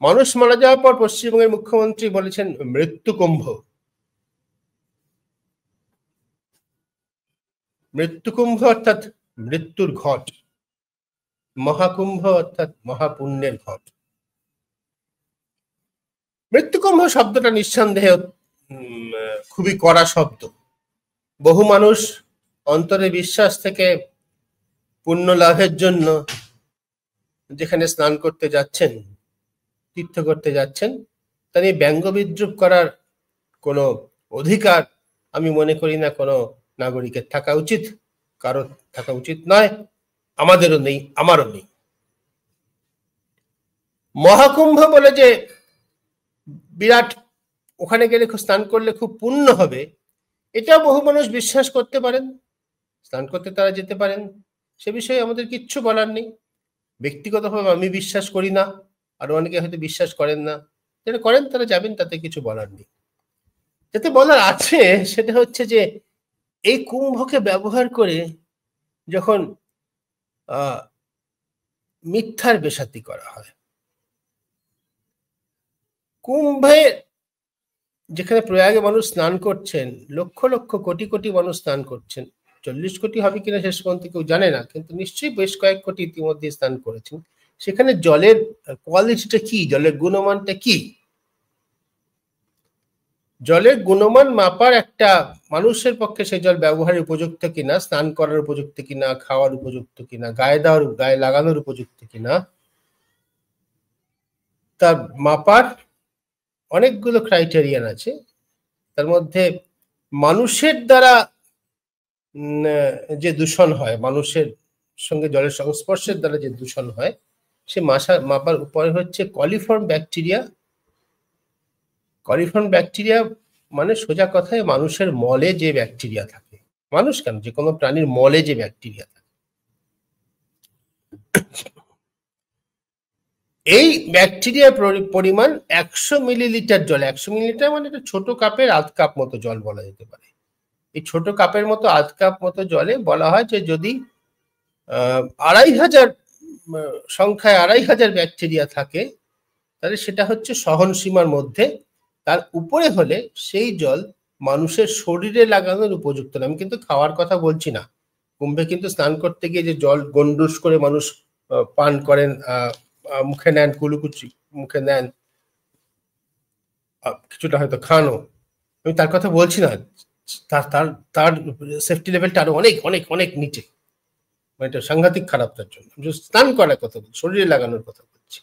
মানুষ মারা যাওয়ার পর পশ্চিমবঙ্গের মুখ্যমন্ত্রী বলেছেন মৃত্যু কুম্ভ। মৃত্যু কুম্ভ অর্থাৎ মৃত্যুর ঘট, মহাকুম্ভ অর্থাৎ মহাপুণ্যের ঘট। মৃত্যুকুম্ভ শব্দটা নিঃসন্দেহে খুবই কড়া শব্দ। বহু মানুষ অন্তরে বিশ্বাস থেকে পুণ্য লাভের জন্য যেখানে স্নান করতে যাচ্ছেন, তীর্থ করতে যাচ্ছেন, তা নিয়ে ব্যঙ্গ বিদ্রুপ করার কোনো অধিকার আমি মনে করি না কোনো নাগরিকের থাকা উচিত, কারো থাকা উচিত নয়, আমাদেরও নেই, আমারও নেই। মহাকুম্ভ বলে যে বিরাট, ওখানে গেলে স্নান করলে খুব পুণ্য হবে, এটাও বহু মানুষ বিশ্বাস করতে পারেন, স্নান করতে তারা যেতে পারেন, সে বিষয়ে আমাদের কিচ্ছু বলার নেই। ব্যক্তিগতভাবে আমি বিশ্বাস করি না, আর অনেকে হয়তো বিশ্বাস করেন না, যারা করেন তারা যাবেন, তাতে কিছু বলার নেই। যাতে বলার আছে সেটা হচ্ছে যে এই কুম্ভকে ব্যবহার করে যখন মিথ্যার বেশাতি করা হয়, কুম্ভে যেখানে প্রয়াগে মানুষ স্নান করছেন, লক্ষ লক্ষ কোটি কোটি মানুষ স্নান করছেন, 40 কোটি হবে কিনা শেষ পর্যন্ত কেউ জানে না, কিন্তু নিশ্চয়ই বেশ কয়েক কোটি ইতিমধ্যে স্নান করেছেন। সেখানে জলের কোয়ালিটিটা কি, জলের গুণমানটা কি? জলের গুণমান মাপার একটা, মানুষের পক্ষে সেই জল ব্যবহারের উপযুক্ত কিনা, স্নান করার উপযুক্ত কিনা, খাওয়ার উপযুক্ত কিনা, গায়ে লাগানোর উপযুক্ত কিনা, তার মাপার অনেকগুলো ক্রাইটেরিয়ান আছে। তার মধ্যে মানুষের দ্বারা যে দূষণ হয়, মানুষের সঙ্গে জলের সংস্পর্শের দ্বারা যে দূষণ হয়, সে মাপার উপায় হচ্ছে কলিফর্ম ব্যাকটেরিয়া। কলিফর্ম ব্যাকটেরিয়া মানে সোজা কথায় মানুষের মলে যে ব্যাকটেরিয়া থাকে, মানুষ কেন, যে কোনো প্রাণীর মলে যে ব্যাকটেরিয়া থাকে, এই ব্যাকটেরিয়ার পরিমাণ 100 মিলিলিটার জল, 100 মিলিলিটার মানে একটা ছোট কাপের আধ কাপ মতো জল বলা যেতে পারে। এই ছোট কাপের মতো আধ কাপ মতো জলে বলা হয় যে যদি 2500 সংখ্যায় 2500 ব্যাকটেরিয়া থাকে, তাহলে সেটা হচ্ছে সহনসীমার মধ্যে, তার উপরে হলে সেই জল মানুষের শরীরে লাগানোর উপযুক্ত না। আমি কিন্তু খাওয়ার কথা বলছি না। কুম্ভে কিন্তু স্নান করতে গিয়ে যে জল গন্ডুস করে মানুষ পান করেন, মুখে নেন, কুলুকুচি মুখে নেন, কিছুটা হয়তো খানো, আমি তার কথা বলছি না। তার সেফটি লেভেলটা আরো অনেক অনেক অনেক নিচে, মানে এটা সাংঘাতিক খারাপ। তার জন্য স্নান করার কথা বলছি, শরীরে লাগানোর কথা বলছি।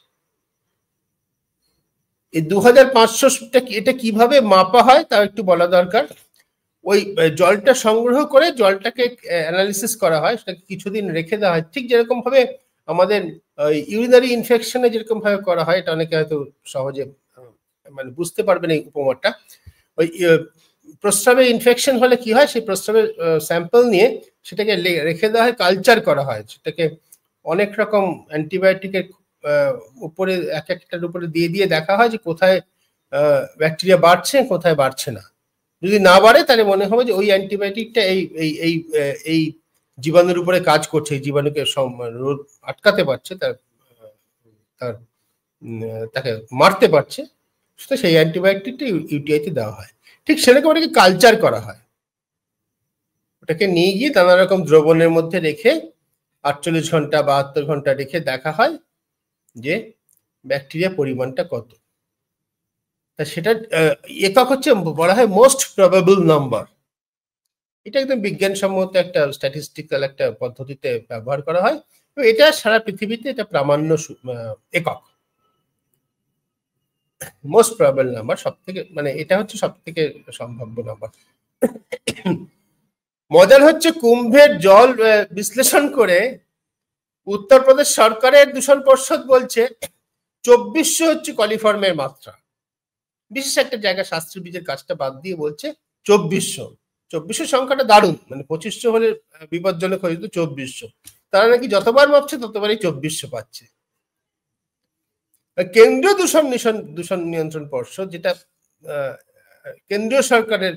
এই 2500টা এটা কিভাবে মাপা হয় তা একটু বলা দরকার। ওই জলটা সংগ্রহ করে জলটাকে অ্যানালিসিস করা হয়, সেটাকে কিছুদিন রেখে দেওয়া হয়, ঠিক যেরকম ভাবে আমাদের ইউরিনারি ইনফেকশনে যেরকম ভাবে করা হয়, এটা অনেকে হয়তো সহজে মানে বুঝতে পারবেন এই উপমাটা। ওই প্রস্রাবে ইনফেকশন হলে কি হয়, সেই প্রস্রাবের স্যাম্পল নিয়ে সেটাকে রেখে দেওয়া হয়, কালচার করা হয়, সেটাকে অনেক রকম অ্যান্টিবায়োটিকের উপরে এক একটার উপরে দিয়ে দিয়ে দেখা হয় যে কোথায় ব্যাকটেরিয়া বাড়ছে, কোথায় বাড়ছে না। যদি না বাড়ে তাহলে মনে হবে যে ওই অ্যান্টিবায়োটিকটা এই এই এই এই জীবাণুর উপরে কাজ করছে, এই জীবাণুকে রোধ আটকাতে পারছে, তাকে মারতে পারছে, সেই অ্যান্টিবায়োটিকটা ইউটিআইতে দেওয়া হয়। ঠিক সেরকম ওটাকে কালচার করা হয়, ওটাকে নিয়ে গিয়ে নানা রকম দ্রবণের মধ্যে রেখে 48 ঘন্টা 72 ঘন্টা রেখে দেখা হয় যে ব্যাকটেরিয়া পরিমাণটা কত। তা সেটা একক হচ্ছে বলা হয় মোস্ট প্রবাবল নাম্বার। এটা একদম বিজ্ঞানসম্মত একটা স্ট্যাটিস্টিক্যাল একটা পদ্ধতিতে ব্যবহার করা হয়, এটা সারা পৃথিবীতে এটা প্রামাণ্য একক। মোস্ট প্রবাবল নাম্বার সব থেকে, মানে এটা হচ্ছে সব থেকে সম্ভাব্য নাম্বার। মজার হচ্ছে কুম্ভের জল বিশ্লেষণ করে উত্তরপ্রদেশ সরকারের দূষণ পর্ষদ বলছে 2400 হচ্ছে কলিফর্মের মাত্রা। বিশেষ একটা জায়গা শাস্ত্রী বীজের কাজটা বাদ দিয়ে বলছে 2400 সংখ্যাটা দারুণ, মানে 2500 হলে বিপজ্জনক হয়ে যেত, 2400। তারা নাকি যতবার মাপছে ততবারই 2400 পাচ্ছে। কেন্দ্রীয় দূষণ নিয়ন্ত্রণ পর্ষদ, যেটা কেন্দ্রীয় সরকারের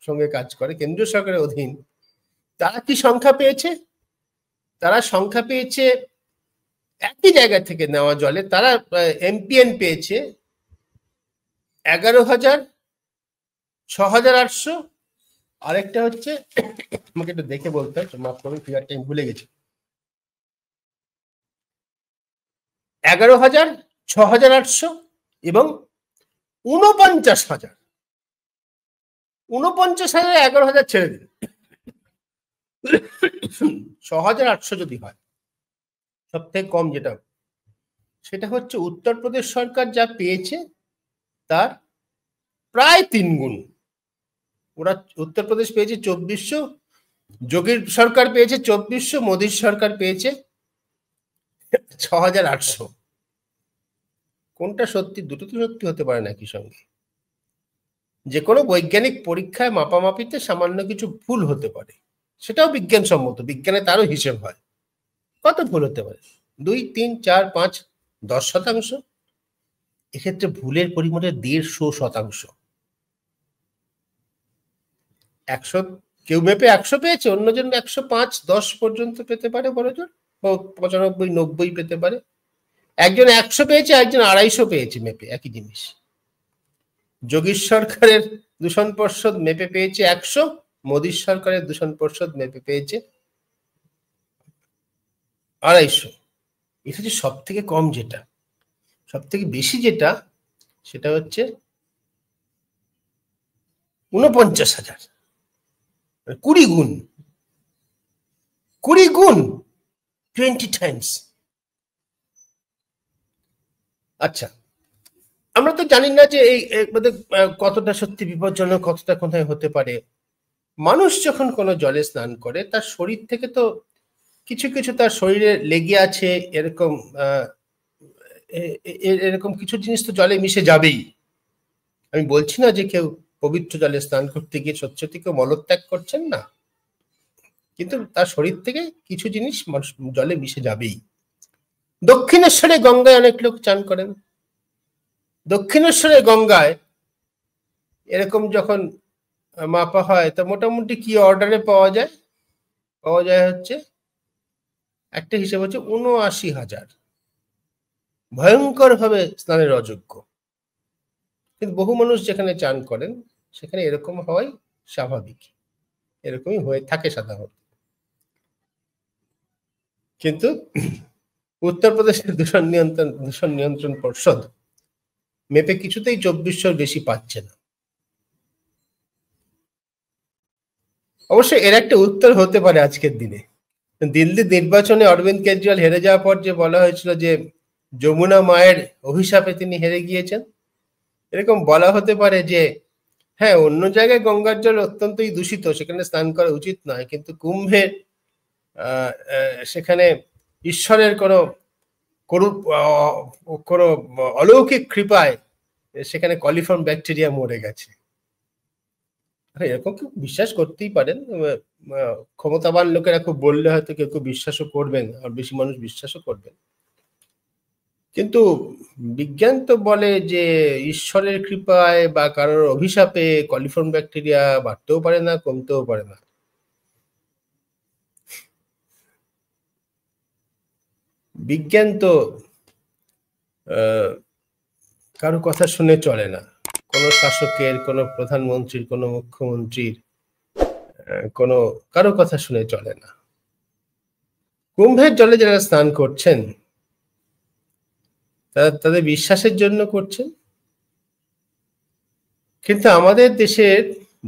সঙ্গে কাজ করে, কেন্দ্রীয় সরকারের অধীন, তারা কি সংখ্যা পেয়েছে? তারা সংখ্যা পেয়েছে একই জায়গা থেকে নেওয়া জলে তারা এমপিএন পেয়েছে 11,000, 6,800। আরেকটা হচ্ছে, আমাকে একটু দেখে বলতে হয়, মাফ করবেন ফিগারটা আমি ভুলে গেছি। 11,000, 6,800 এবং 49,000। 49,000, 11,000 ছেড়ে দিন, 6,800 যদি হয়, সব থেকে কম যেটা, সেটা হচ্ছে উত্তরপ্রদেশ সরকার যা পেয়েছে তার প্রায় 3 গুণ। ওরা উত্তরপ্রদেশ পেয়েছে 2,400, যোগীর সরকার পেয়েছে 2,400, মোদীর সরকার পেয়েছে 6,800। কোনটা সত্যি? দুটো তো সত্যি হতে পারে না একই সঙ্গে। যে কোনো বৈজ্ঞানিক পরীক্ষায় মাপামাপিতে সামান্য কিছু ভুল হতে পারে, সেটাও বিজ্ঞানসম্মত, বিজ্ঞানে তারও হিসেব হয়। কত ভুল হতে পারে? 2, 3, 4, 5, 10%। এক্ষেত্রে ভুলের পরিমাণ 150%। 100, কেউ মেপে 100 পেয়েছে, অন্যজন 105, 10 পর্যন্ত পেতে পারে, বড়জন 95, 90 পেতে পারে। একজন 100 পেয়েছে, একজন 250 পেয়েছে মেপে, একই জিনিস। যোগীর সরকারের দূষণ পর্ষদ মেপে পেয়েছে 100, মোদীর সরকারের দূষণ পর্ষদ মেপে পেয়েছে 250। এটা হচ্ছে সব থেকে কম। যেটা সব থেকে বেশি যেটা, সেটা হচ্ছে 49,000, 20 গুণ, 20 গুণ, 20 টাইমস। আচ্ছা, আমরা তো জানি না যে এই কতটা সত্যি বিপজ্জনক, কতটা কোথায় হতে পারে। মানুষ যখন কোনো জলে স্নান করে, তার শরীর থেকে তো কিছু কিছু তার শরীরে লেগে আছে, এরকম কিছু জিনিস তো জলে মিশে যাবেই। আমি বলছি না যে কেউ পবিত্র জলে স্নান করতে গিয়ে সত্যি কেউ মলত্যাগ করছেন না, কিন্তু তার শরীর থেকে কিছু জিনিস জলে মিশে যাবেই। দক্ষিণেশ্বরে গঙ্গায় অনেক লোক চান করেন। দক্ষিণেশ্বরে গঙ্গায় এরকম যখন মাপা হয়, তা মোটামুটি কি অর্ডারে পাওয়া যায়? হচ্ছে একটা হিসেব হচ্ছে 79,000 ভয়ঙ্কর ভাবে স্নানের অযোগ্য। কিন্তু বহু মানুষ যেখানে চান করেন, সেখানে এরকম হওয়াই স্বাভাবিক, এরকমই হয়ে থাকে সাধারণত। কিন্তু উত্তরপ্রদেশের দূষণ নিয়ন্ত্রণ পর্ষদ মেপে কিছুতেই 2,400 বেশি পাচ্ছে না। অবশ্যই এর একটা উত্তর হতে পারে আজকের দিনে। দিল্লি নির্বাচনে অরবিন্দ কেজরিওয়াল হেরে যাওয়ার পর যে বলা হয়েছিল যে যমুনা মায়ের অভিশাপে তিনি হেরে গিয়েছেন, এরকম বলা হতে পারে যে হ্যাঁ, অন্য জায়গায় গঙ্গার জল অত্যন্তই দূষিত, সেখানে স্নান করা উচিত নয়, কিন্তু কুম্ভে সেখানে ঈশ্বরের কোনো অলৌকিক কৃপায় সেখানে কলিফর্ম ব্যাকটেরিয়া মরে গেছে। এরকম কেউ বিশ্বাস করতেই পারেন। ক্ষমতাবান লোকেরা খুব বললে হয়তো কেউ কেউ বিশ্বাসও করবেন, আর বেশি মানুষ বিশ্বাসও করবেন। কিন্তু বিজ্ঞান তো বলে যে ঈশ্বরের কৃপায় বা কারোর অভিশাপে কলিফর্ম ব্যাকটেরিয়া বাড়তেও পারে না, কমতেও পারে না। বিজ্ঞান তো কারো কথা শুনে চলে না। কোনো শাসকের, কোনো প্রধানমন্ত্রীর, কোনো মুখ্যমন্ত্রীর, কারো কথা শুনে চলে না। কুম্ভের জলে যারা স্নান করছেন, তারা তাদের বিশ্বাসের জন্য করছেন। কিন্তু আমাদের দেশের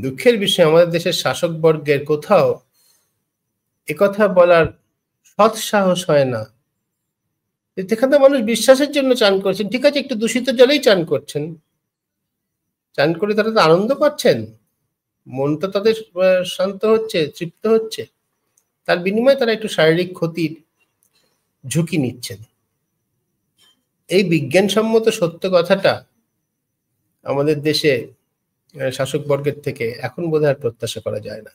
দুঃখের বিষয়, আমাদের দেশের শাসক বর্গের কোথাও একথা বলার সৎ সাহস হয় না। যেখানে মানুষ বিশ্বাসের জন্য চান করছেন, ঠিক আছে, একটু দূষিত জলেই চান করছেন, চান করে তারা তো আনন্দ পাচ্ছেন, মন তো তাদের শান্ত হচ্ছে, তৃপ্ত হচ্ছে, তার বিনিময়ে তারা একটু শারীরিক ক্ষতির ঝুঁকি নিচ্ছেন। এই বিজ্ঞানসম্মত সত্য কথাটা আমাদের দেশে শাসক বর্গের থেকে এখন বোধহয় প্রত্যাশা করা যায় না।